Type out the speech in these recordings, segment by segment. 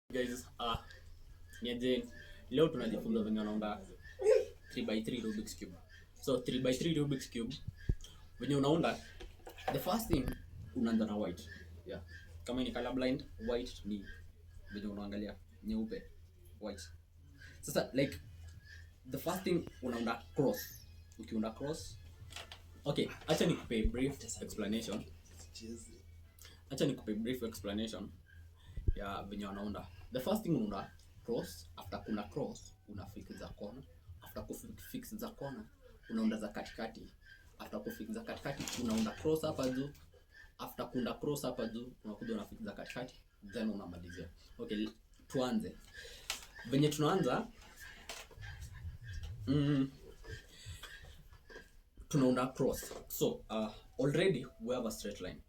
Guys, niaje, leo tunajifunza venye unaunda 3x3 Rubik's cube. So 3x3 Rubik's cube venye unaunda, the first thing unaanza na white. Yeah. Kama ni color blind, white ni venye unaangalia nyeupe, white. Sasa like the first thing unaunda cross. Ukiunda cross, okay, acha nikupe brief explanation. Ya venye unaunda. The first thing unaunda cross. After kuna cross unafix za corner. After kufix za corner unaunda za katikati. After kufix za katikati unaunda cross hapa juu. After kuna cross hapa juu unakuja unafix za katikati, then unamalizia. Okay, tuanze. Venye tunaanza tunaunda cross. So already we have a straight line,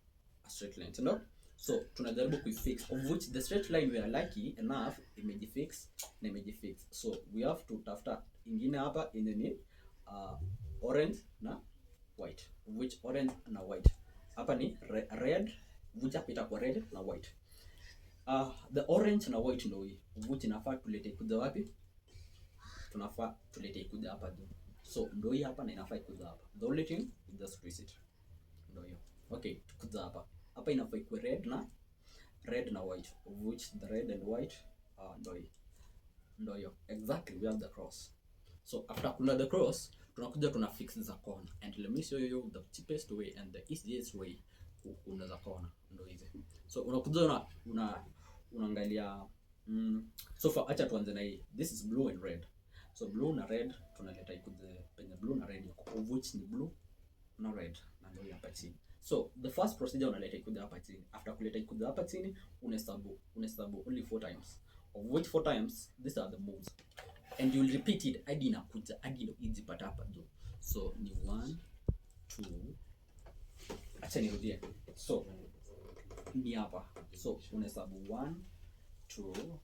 you know? So tunajaribu kuifix, of which the straight line we are lucky enough imejifix. So we have to tafuta ingine hapa yenye ni orange na white, of which orange na white hapa ni red, which hapa itakuwa red na white. The orange na white ndio hii, of which inafaa tulete kuja wapi? Tunafaa tulete kuja hapa juu. So ndio hii hapa na inafaa kuja hapa. The only thing is just twist it. Ndio hiyo. Okay, kuja hapa. Hapa inafaa ikuwe red na white, of which the red and white ndio hiyo. Exactly, we have the cross. So after kuna the cross tunakuja tuna fix the corner, and let me show you the cheapest way and the easiest way kuna the corner. Ndio hizi. So unakuja unaangalia so far acha tuanze na hii. This is blue and red. So blue na red tunaleta ikuze penye blue na red, of which ni blue na red na ndio hapa chini. So the first procedure unaleta ikuja hapa chini. After kuleta ikuja hapa chini unahesabu only 4 times, of which 4 times these are the moves, and you will repeat it hadi inakuja hadi ijipata hapa juu. So ni 1 2, acha nirudie. So ni hapa. So unahesabu 1 2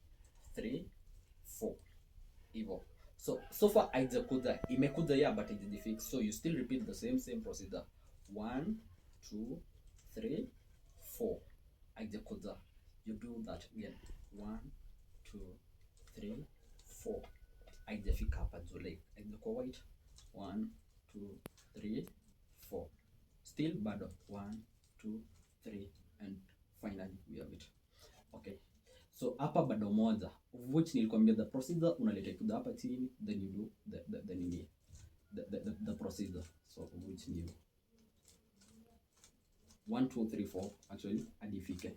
3 4 hivyo. So far haijakuja, imekuja ya but haijafix. So you still repeat the same procedure. 1 2 3 4 haijakuja, you do that again. 1 2 3 4 haijafika hapa juu, like haijakuwa white. 1 2 3 4 still bado 1 2 3 and finally we have it. Okay, so hapa bado moja, of which nilikwambia the procedure unaleta kuja hapa chini, then you do the procedure. So of which ni 1 2 3 4 actually hadi ifike.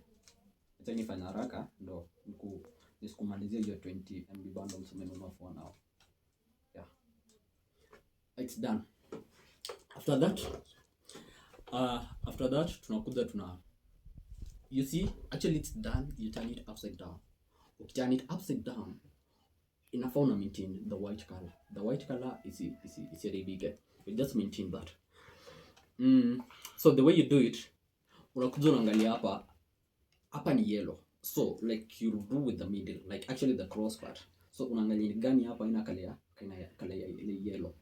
Acha nifanye haraka ndo nisikumalizie hiyo 20 MB bundles umenunua for now. Yeah, it's done. After that tunakuja you see, actually it's done. You turn it upside down. Turn it upside down, inafaa una maintain the white color. The white color is big. You just maintain that. So the way you do it, unakuja unaangalia hapa ni yellow. So like you do with the middle, like actually the cross part. So unaangalia gani hapa ina color ya yellow,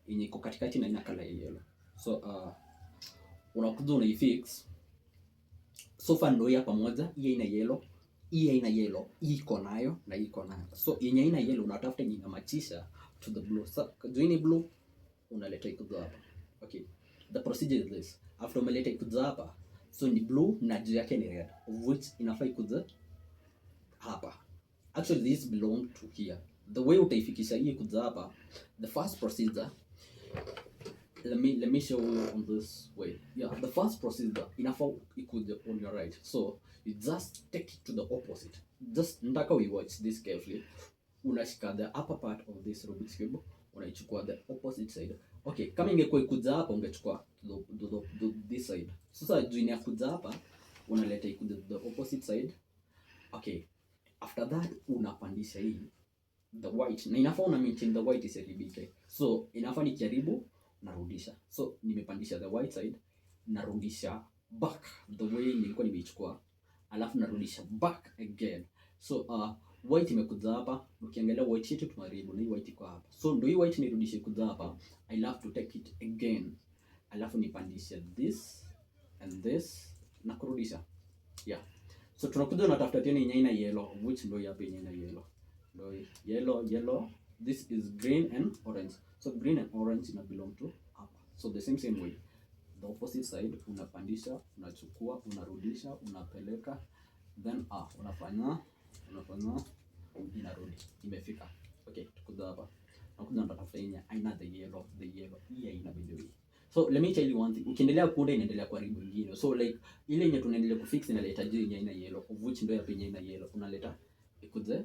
yenye iko katikati na ina color ya yellow. So unakuja unaifix. So far ndio hapa moja, hii ina yellow, hii ina yellow, hii iko nayo na hii iko nayo. So yenye ina yellow unatafuta yenye inamachisha to the blue. So join blue unaleta ikuja hapa. Okay, the procedure is this. After umeleta ikuja hapa, so ni blue na juu yake ni red, of which inafaa ikuja hapa. Actually this belong to here. The way utaifikisha hii ikuja hapa, the first procedure, let me show you on this way. Yeah, the first procedure inafaa ikuja on your right. So you just take it to the opposite. Just ndaka we watch this carefully. Unashika the upper part of this Rubik's cube, unaichukua the opposite side. Okay, kama ingekuwa ikuja hapa ungechukua this side. Sasa juu ya kuja hapa unaleta ikuja the opposite side. Okay, after that unapandisha hii the white, na inafaa una maintain the white isiribike. So inafaa nikijaribu narudisha. So nimepandisha the white side, narudisha back the way nilikuwa nimeichukua, alafu narudisha back again. So white imekuja hapa, ukiangalia white yetu tumaribu na hii white iko hapa. So ndio hii white nirudishe kuja hapa, I have to take it again, alafu nipandisha this and this na kurudisha. Yeah, So tunakuja unatafuta tena yenye ina yellow, which ndio hapa yenye ina yellow. Ndio yellow. This is green and orange. So green and orange ina belong to hapa. So the same way. The opposite side unapandisha, unachukua, unarudisha, unapeleka, then unafanya inarudi. Imefika. Okay, tukuja hapa. Nakuja natafuta yenye aina the yellow. Hii aina video. So let me tell you one thing. Ukiendelea kuunda inaendelea kuharibu ingine. So like ile yenye tunaendelea kufix inaleta juu yenye ina yellow, of which ndio hapa yenye ina yellow. Unaleta ikuje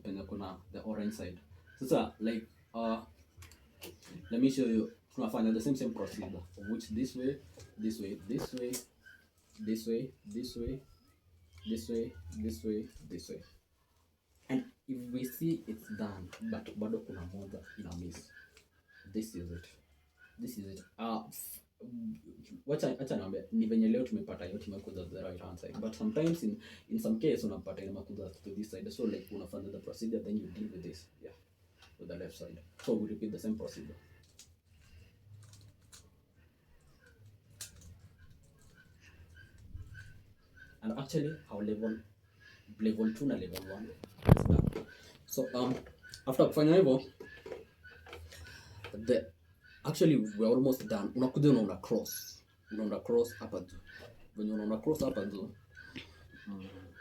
penye kuna the orange side. Sasa like let me show you. Tunafanya the same procedure, of which this way, and if we see it's done, but bado kuna moja ina miss. This is it. Wacha naambia ni venye leo tumepata yote imekuja the right hand side, but sometimes in some case unapata imekuja to this side. So like unafanya the procedure, then you deal with this, with the left side. So we repeat the same procedure. And actually our level 2 na level 1 is done. So after kufanya hivyo, actually we're almost done. Unakuja unaona cross hapa juu. When you unaona cross hapa juu,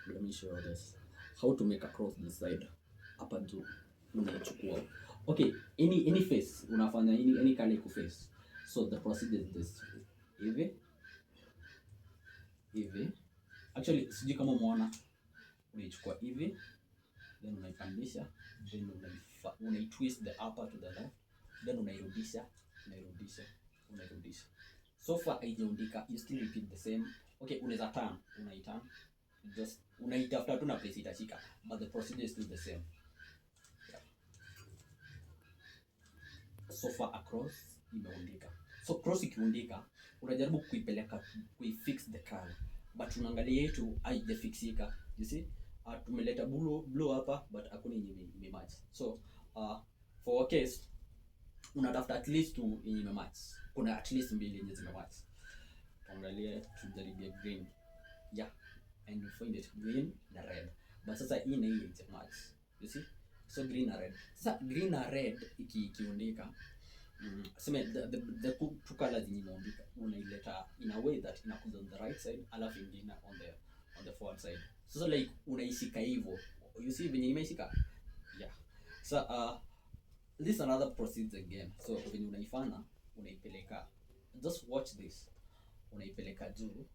let me show you this, how to make a cross this side. Hapa juu unachukua, okay, any face unafanya any kind of face. So the procedure is this. Hivi actually sijui kama umeona, unaichukua hivi, then unaipandisha, then unaitwist the upper to the left, then unairudisha. So far haijaundika, you still repeat the same. Okay, unaweza unaiturn, just unaitafuta tu na place itashika, but the procedure is still the same. So far across imeundika. So cross ikiundika, unajaribu kuipeleka kuifix the curve, but unaangalia yetu haijafixika. You see, tumeleta blue hapa, but hakuna yenye imematch. So for our case unatafuta at least two yenye imematch. Kuna at least mbili yenye zimematch. Angalia, tujaribia green, and you find it green na red, but sasa hii na hii imematch. You see, so green na red. Sasa green na red ikiundika, sema the two colors zimeundika, unaileta in a way that inakuja on the right side, alafu ingine on the forward side. So like unaishika hivyo, you see venye imeishika. So this is another procedure again. So when unaifanya, unaipeleka, just watch this, unaipeleka juu.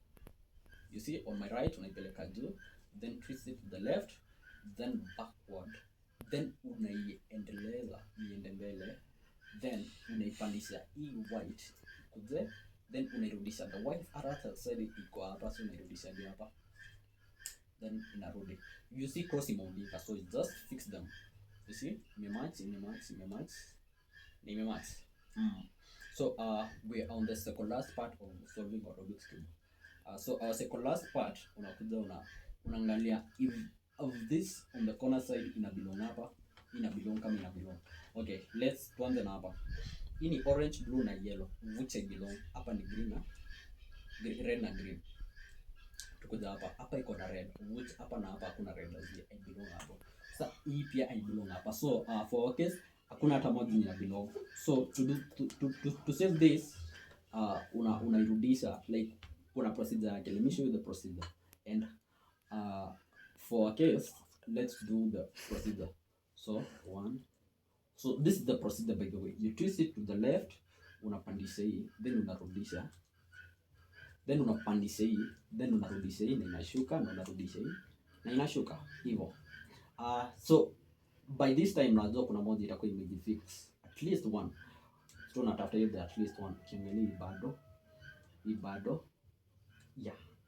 You see on my right, unaipeleka juu, then twist it to the left, then backward, then unaiendeleza iende mbele, then unaipandisha hii white kuze, then unairudisha the white other side iko hapa, so unairudisha hapa, then inarudi. You see cross imeundika, so just fix them. You see, imematch. So we are on the second last part of solving a Rubik's cube. So our second last part, unakuja unaangalia if of this on the corner side ina belong hapa, ina belong. Okay, let's tuanze na hapa. Hii ni orange, blue na yellow, which I belong. Hapa ni green na red na green. Tukuja hapa iko na red, which hapa na hapa hakuna red, I belong hapo. Sasa hii pia I belong hapa. So for our case hakuna hata moja ina belong. So to save this, unairudisha, like kuna procedure yake. Let me show you the procedure. And for our case, let's do the procedure. So this is the procedure, by the way. You twist it to the left, unapandisha hii, then unarudisha, then unapandisha hii, then unarudisha hii, na inashuka, na unarudisha hii, na inashuka hivyo. So by this time najua kuna moja itakuwa imejifix, at least one. So natafuta hiyo at least one. Kiangalia hii bado,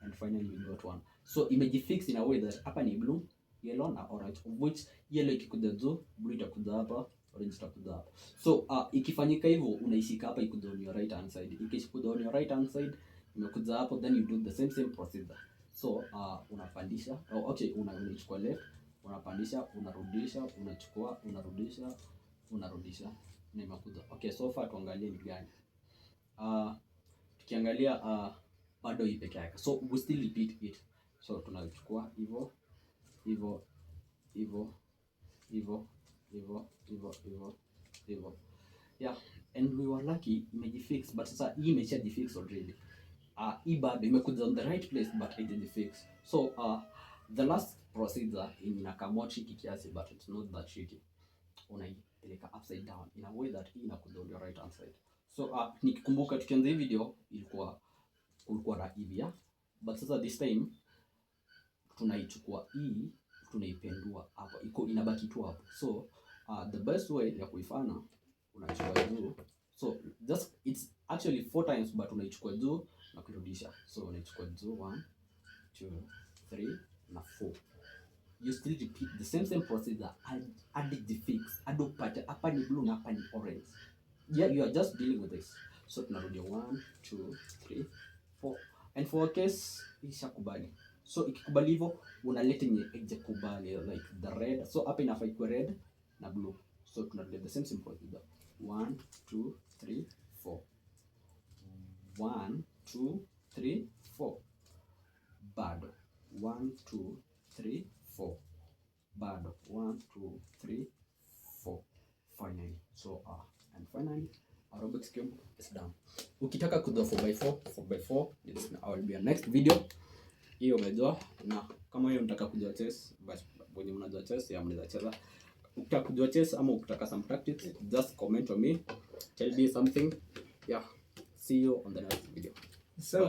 and finally we got one. So imejifix in a way that hapa ni blue, yellow na orange, of which yellow ikikuja juu, blue itakuja hapa, orange itakuja hapa. So ikifanyika hivyo, unaishika hapa ikuja on your right hand side. Ikikuja on your right hand side, imekuja hapo, then you do the same procedure. So unapandisha, unachukua left, unapandisha, unarudisha, unachukua, unarudisha, na imekuja. Okay, so far tuangalie ni gani. Tukiangalia bado hii peke yake, so we still repeat it. So tunachukua hivyo hivyo hivyo hivyo hivyo hivyo hivyo hivyo, yeah, and we were lucky imejifix, but sasa hii imeshajifix already. Hii bado imekuja on the right place but haijajifix. So the last procedure inakamua tricky kiasi, but it's not that tricky. Unaipeleka upside down in a way that hii inakuja on your right hand side. So nikikumbuka tukianza hii video kulikuwa na hivi, but sasa this time tunaichukua hii tunaipendua hapa, iko inabaki tu hapo. So the best way ya kuifanya, unachukua juu, so just it's actually 4 times, but unaichukua juu na kurudisha. So unaichukua juu 1 2 3 na 4. You still repeat the same procedure hadi defix, hadi upate hapa ni blue na hapa ni orange. Yeah, you are just dealing with this. So tunarudia 1 2 3 4, and for a case ishakubali. So ikikubali hivyo unaleta yenye haijakubali, like the red. So hapa inafaa ikuwe red na blue. So tunarudia the same procedure 1 2 3 4, 1 2 3 4, bado 1 2 3 4, bado 1 2 3 4, finally. So and finally our Rubik's cube is done. Ukitaka kujua 4x4 this will be a next video. Hiyo umejua, na kama hiyo unataka kujua chess, basi wenye mnajua chess ya mnaweza cheza. Ukitaka kujua chess ama ukitaka some practice, just comment on me, tell me something. Yeah, see you on the next video. So